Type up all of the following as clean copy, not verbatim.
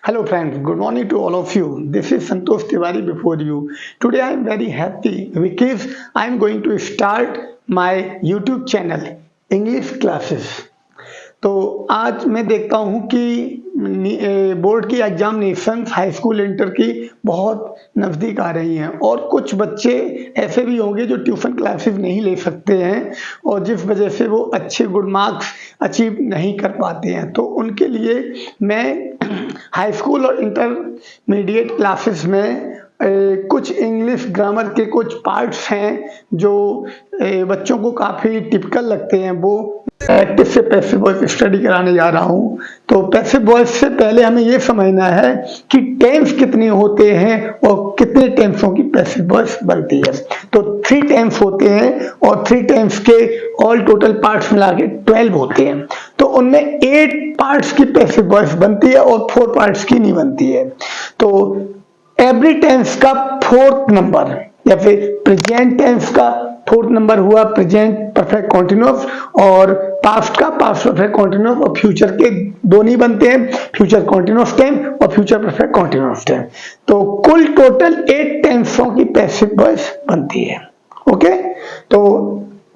Hello friends, good morning to all of you. This is Santosh Tiwari before you. Today I am very happy because I am going to start my YouTube channel English Classes. तो आज मैं देखता हूँ कि board की examination high school inter की बहुत नज़दीक आ रही हैं और कुछ बच्चे ऐसे भी होंगे जो ट्यूशन क्लासेस नहीं ले सकते हैं और जिस वजह से वो अच्छे गुड मार्क्स अचीव नहीं कर पाते हैं। तो उनके लिए मैं हाई स्कूल और इंटरमीडिएट क्लासेस में कुछ इंग्लिश ग्रामर के कुछ पार्ट्स हैं जो बच्चों को काफ़ी टिपिकल लगते हैं, वो एक्टिव से पैसिव वॉइस स्टडी कराने जा रहा हूँ। तो पैसिव वॉइस से पहले हमें ये समझना है कि टेंस कितने होते हैं और कितने टेंसों की पैसिव वॉइस बनती है। तो 3 टेंस होते हैं और 3 टेंस के ऑल टोटल पार्ट्स मिला के 12 होते हैं। तो उनमें 8 पार्ट्स की पैसिव वॉइस बनती है और 4 पार्ट्स की नहीं बनती है। तो एवरी टेंस का 4th नंबर या फिर प्रेजेंट टेंस का 4th नंबर हुआ प्रेजेंट परफेक्ट कॉन्टिन्यूअस और पास्ट का पास्ट परफेक्ट कॉन्टिन्यूअस और फ्यूचर के दोनों ही बनते हैं, फ्यूचर कॉन्टिन्यूअस टेंस और फ्यूचर परफेक्ट कॉन्टिन्यूअस टेंस। तो कुल टोटल 8 टेंसों की पैसिव वॉइस बनती है। ओके, तो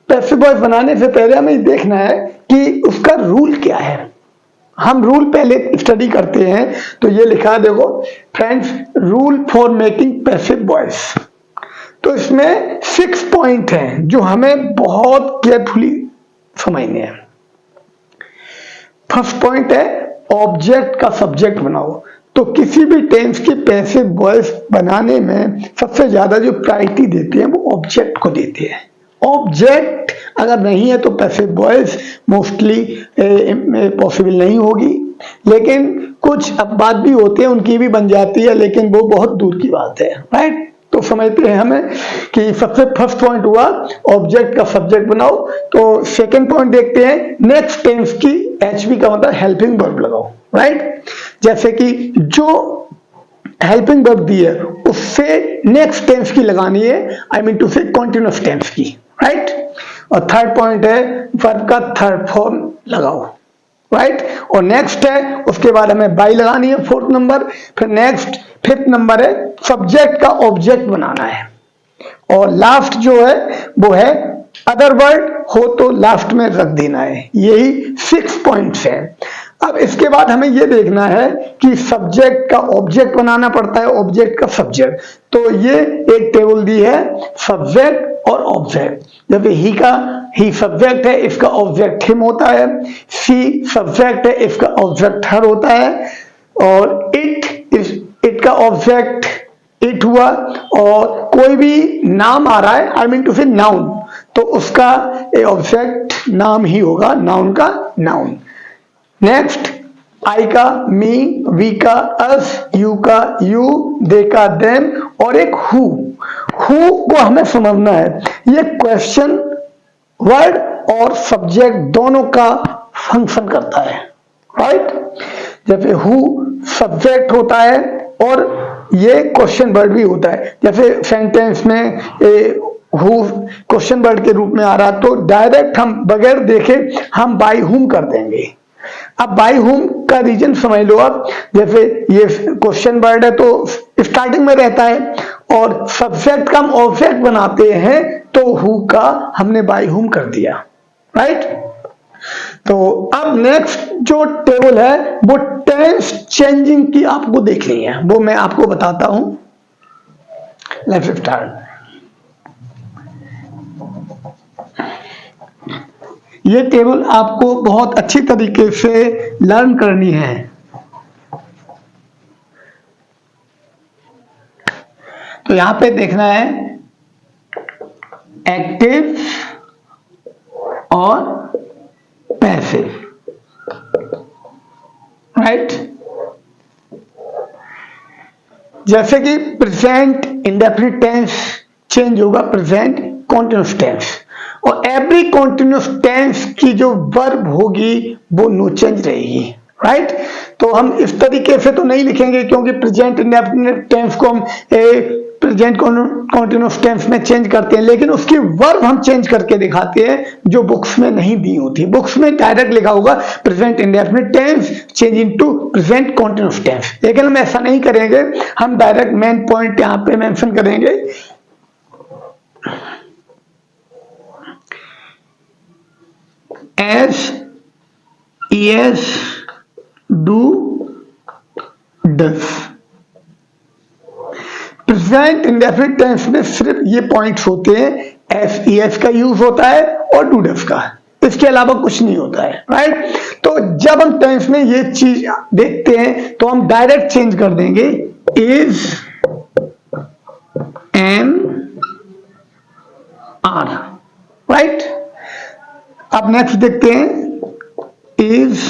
पैसिव वॉइस बनाने से पहले हमें देखना है कि उसका रूल क्या है। हम रूल पहले स्टडी करते हैं। तो ये लिखा है, देखो friends, rule for making passive voice. तो इसमें 6 पॉइंट हैं जो हमें बहुत केयरफुली समझने हैं। फर्स्ट पॉइंट है ऑब्जेक्ट का सब्जेक्ट बनाओ। तो किसी भी टेंस की पैसिव वॉइस बनाने में सबसे ज्यादा जो प्रायोरिटी देते हैं वो ऑब्जेक्ट को देते हैं। ऑब्जेक्ट अगर नहीं है तो पैसिव वॉइस मोस्टली पॉसिबल नहीं होगी, लेकिन कुछ अब बात भी होते हैं उनकी भी बन जाती है, लेकिन वो बहुत दूर की बात है। राइट, तो समझते हैं हमें कि सबसे फर्स्ट पॉइंट हुआ ऑब्जेक्ट का सब्जेक्ट बनाओ। तो सेकंड पॉइंट देखते हैं नेक्स्ट टेंस की एचवी का मतलब हेल्पिंग वर्ब लगाओ। राइट, जैसे कि जो हेल्पिंग वर्ब दी है उससे नेक्स्ट टेंस की लगानी है, आई मीन टू से कॉन्टिन्यूअस टेंस की। राइट, और थर्ड पॉइंट है वर्ब का थर्ड फॉर्म लगाओ। राइट, और नेक्स्ट है उसके बाद हमें बाई लगानी है 4th नंबर। फिर नेक्स्ट 5th नंबर है सब्जेक्ट का ऑब्जेक्ट बनाना है। और लास्ट जो है वो है अदर वर्ड हो तो लास्ट में रख देना है। यही 6 पॉइंट्स हैं। अब इसके बाद हमें यह देखना है कि सब्जेक्ट का ऑब्जेक्ट बनाना पड़ता है, ऑब्जेक्ट का सब्जेक्ट। तो ये एक टेबल दी है सब्जेक्ट और ऑब्जेक्ट। जब ही सब्जेक्ट है, इसका ऑब्जेक्ट हिम होता है। सी सब्जेक्ट है, इसका ऑब्जेक्ट हर होता है। और इट का ऑब्जेक्ट इट हुआ। और कोई भी नाम आ रहा है, आई मीन टू से नाउन, तो उसका ऑब्जेक्ट नाम ही होगा, नाउन का नाउन। नेक्स्ट आई का मी, वी का अस, यू का यू, दे का देम और एक हु को हमें समझना है। ये क्वेश्चन वर्ड और सब्जेक्ट दोनों का फंक्शन करता है। राइट, जैसे हु सब्जेक्ट होता है और ये क्वेश्चन वर्ड भी होता है। जैसे सेंटेंस में हु क्वेश्चन वर्ड के रूप में आ रहा तो डायरेक्ट हम बगैर देखे हम बाय हुम कर देंगे। अब बाय हुम का रीजन समझ लो आप। जैसे ये क्वेश्चन वर्ड है तो स्टार्टिंग में रहता है और सब्जेक्ट का हम ऑब्जेक्ट बनाते हैं, तो हु का हमने बाय हुम कर दिया। राइट, तो अब नेक्स्ट जो टेबल है वो टेंस चेंजिंग की आपको देखनी है, वो मैं आपको बताता हूं। Let's start. ये टेबल आपको बहुत अच्छी तरीके से लर्न करनी है। तो यहां पे देखना है एक्टिव और पैसिव। राइट, जैसे कि प्रेजेंट इंडेफिनिट टेंस चेंज होगा प्रेजेंट कॉन्टिन्यूअस टेंस, और एवरी कॉन्टिन्यूअस टेंस की जो वर्ब होगी वो नो चेंज रहेगी। राइट, तो हम इस तरीके से तो नहीं लिखेंगे क्योंकि प्रेजेंट इंडेफिनिट टेंस को हम प्रेजेंट कॉन्टिन्यूस टेंस में चेंज करते हैं, लेकिन उसकी वर्ब हम चेंज करके दिखाते हैं जो बुक्स में नहीं दी होती। बुक्स में डायरेक्ट लिखा होगा present indefinite tense change into present continuous tense, लेकिन हम ऐसा नहीं करेंगे। हम डायरेक्ट मेन पॉइंट यहां पे मेंशन करेंगे, s, yes, do, does। Present indefinite tense में सिर्फ ये पॉइंट्स होते हैं, एस, ईएस का यूज होता है और डू डज का, इसके अलावा कुछ नहीं होता है, राइट। तो जब हम टेंस में ये चीज देखते हैं तो हम डायरेक्ट चेंज कर देंगे, इज, एम, आर, राइट। अब नेक्स्ट देखते हैं, is,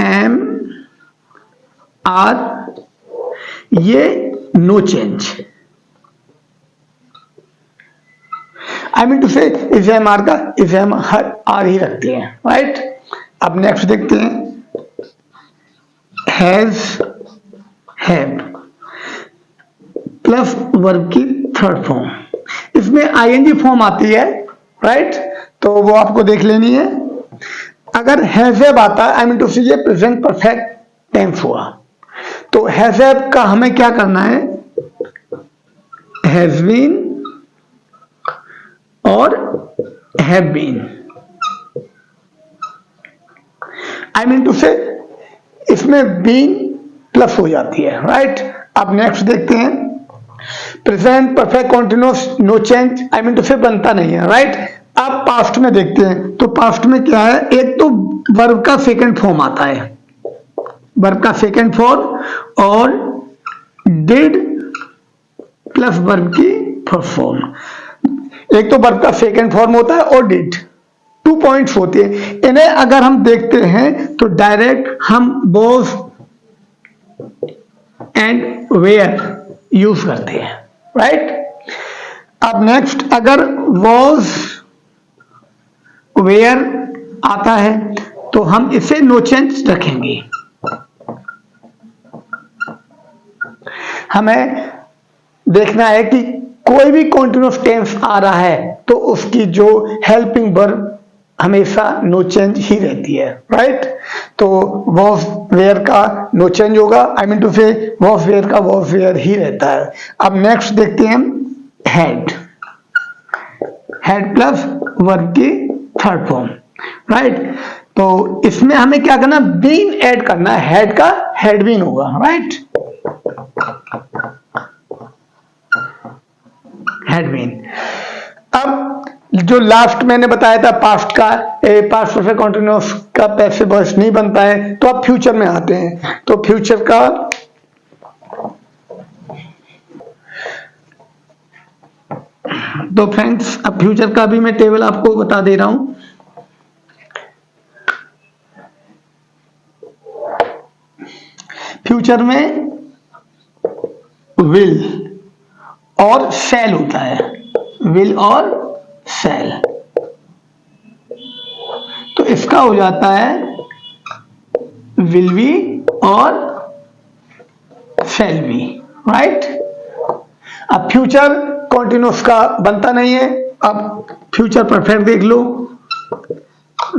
am, are, ये no change. I mean to say is M R का इस एम आर ही रखते हैं, राइट। अब नेक्स्ट देखते हैं, हैज, हैव प्लस वर्ब की थर्ड फॉर्म, इसमें आईएनजी फॉर्म आती है, राइट, तो वो आपको देख लेनी है। अगर हैज़ आता है, आई मीन टू से ये प्रेजेंट परफेक्ट टेंस हुआ, तो हैज़ का हमें क्या करना है, हैज बीन और have been, I mean to say इसमें बीन प्लस हो जाती है, राइट। अब नेक्स्ट देखते हैं, present perfect continuous no change, I mean to say बनता नहीं है, राइट। अब पास्ट में देखते हैं, तो पास्ट में क्या है, एक तो वर्ब का सेकंड फॉर्म आता है, वर्ब का सेकंड फॉर्म और डिड प्लस वर्ब की फर्स्ट फॉर्म। एक तो वर्ब का सेकंड फॉर्म होता है और डिड, 2 पॉइंट्स होते हैं। इन्हें अगर हम देखते हैं तो डायरेक्ट हम वाज एंड वेयर यूज करते हैं, राइट। अब नेक्स्ट, अगर वाज वेयर आता है तो हम इसे नो चेंज रखेंगे। हमें देखना है कि कोई भी कॉन्टिन्यूस टेंस आ रहा है तो उसकी जो हेल्पिंग वर्ब हमेशा नो चेंज ही रहती है, राइट। तो वॉज वेयर का नो चेंज होगा, आई मीन टू से वॉज वेयर का वॉज वेयर ही रहता है। अब नेक्स्ट देखते हैं, हैड, हैड प्लस वर्ब की थर्ड फॉर्म, राइट। तो इसमें हमें क्या करना, बीन ऐड करना है, हैड का हैड बीन होगा, राइट, हैड बीन। अब जो लास्ट मैंने बताया था पास्ट का, पास्ट परफेक्ट कॉन्टिन्यूअस का पैसिव वॉइस नहीं बनता है, तो अब फ्यूचर में आते हैं। तो फ्यूचर का तो फ्रेंड्स, अब फ्यूचर का भी मैं टेबल आपको बता दे रहा हूं। फ्यूचर में विल और शैल होता है, विल और शैल, तो इसका हो जाता है विल बी और शैल बी, राइट। अब फ्यूचर कॉन्टिन्यूस का बनता नहीं है, अब फ्यूचर परफेक्ट देख लो,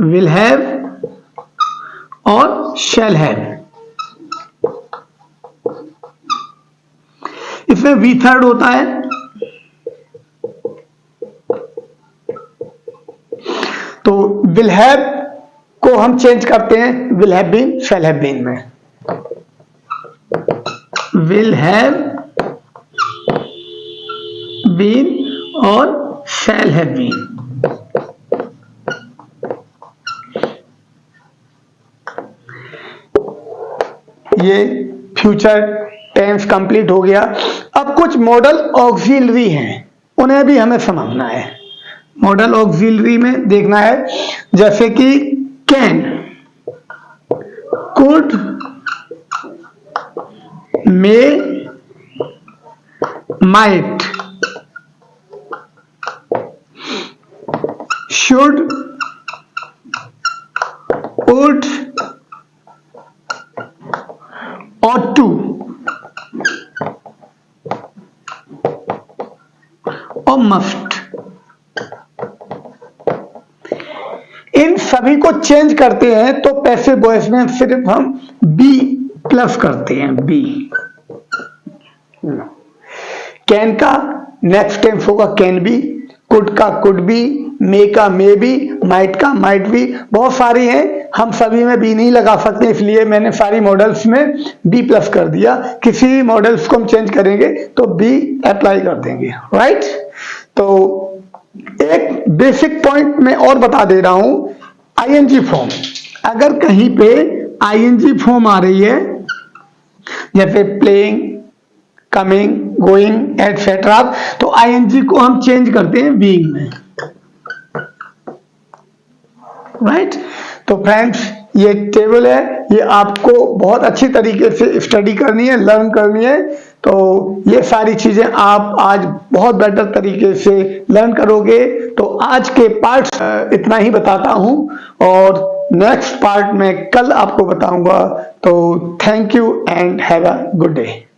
विल हैव और शैल हैव, इसमें वी थर्ड होता है, तो विल हैव को हम चेंज करते हैं will have been shall have been में, विल हैव बीन और शैल हैव बीन। ये फ्यूचर टेंस कंप्लीट हो गया। अब कुछ मॉडल ऑक्सिलरी हैं, उन्हें भी हमें समझना है। मॉडल ऑक्सिलरी में देखना है, जैसे कि can, could, may, might, should, would, ought to, must. इन सभी को चेंज करते हैं तो पैसिव वॉइस में सिर्फ हम बी प्लस करते हैं, बी। कैन का नेक्स्ट टेंस होगा कैन बी, कुड का कुड बी, मे का मे बी, माइट का माइट बी। बहुत सारी हैं, हम सभी में बी नहीं लगा सकते, इसलिए मैंने सारी मॉडल्स में बी प्लस कर दिया। किसी मॉडल्स को हम चेंज करेंगे तो बी अप्लाई कर देंगे, राइट। तो एक बेसिक पॉइंट मैं और बता दे रहा हूं, आईएनजी फॉर्म। अगर कहीं पे आईएनजी फॉर्म आ रही है, जैसे प्लेइंग, कमिंग, गोइंग एटसेट्रा, तो आईएनजी को हम चेंज करते हैं बीइंग में, राइट। तो फ्रेंड्स, ये टेबल है, ये आपको बहुत अच्छी तरीके से स्टडी करनी है, लर्न करनी है। तो ये सारी चीजें आप आज बहुत बेटर तरीके से लर्न करोगे। तो आज के पार्ट इतना ही बताता हूं, और नेक्स्ट पार्ट में कल आपको बताऊंगा। तो thank you and have a good day.